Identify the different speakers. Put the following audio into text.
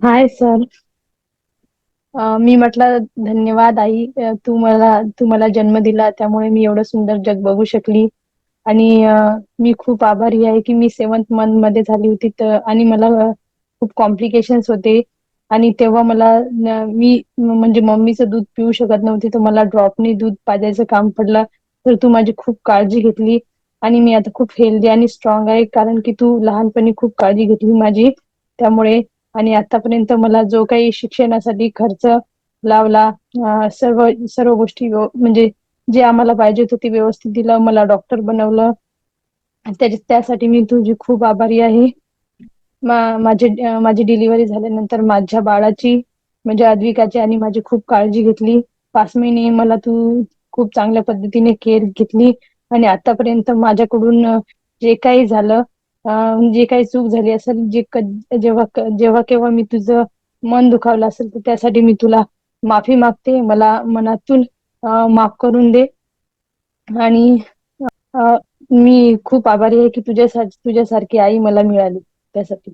Speaker 1: Hi sir. मी म्हटलं धन्यवाद आई. तू मला जन्म दिला त्यामुळे मी एवढं सुंदर जग बघू शकली. आणि मी खूप आभारी आहे की मी 7th मंथ मध्ये झाली होती तर आणि मला खूप कॉम्प्लिकेशन्स होते. आणि तेव्हा मी म्हणजे मम्मीचं दूध पिऊ शकत नव्हती तर मला ड्रॉपनी दूध पाजायचं काम पडलं. तर तू माझी खूप काळजी घेतली आणि मी आता खूप हेल्दी आणि स्ट्रॉंग आहे कारण की तू लहानपणी खूप काळजी घेतली माझी. त्यामुळे आणि आतापर्यंत मला जो काही शिक्षणासाठी खर्च लावला, सर्व सर्व गोष्टी म्हणजे जे आम्हाला पाहिजे होतं ते व्यवस्थित दिलं, मला डॉक्टर बनवलं. त्यासाठी मी तुझी खूप आभारी आहे. माझी डिलिव्हरी झाल्यानंतर माझ्या बाळाची म्हणजे अद्विकाची आणि माझी खूप काळजी घेतली. 5 महिने मला तू खूप चांगल्या पद्धतीने केअर घेतली. आणि आतापर्यंत माझ्याकडून जे काही झालं, जे काही चूक झाली असेल, जेव्हा केव्हा मी तुझं मन दुखावलं असेल तर त्यासाठी मी तुला माफी मागते. मला मनातून माफ करून दे. आणि मी खूप आभारी आहे की तुझ्यासारखी आई मला मिळाली त्यासाठी.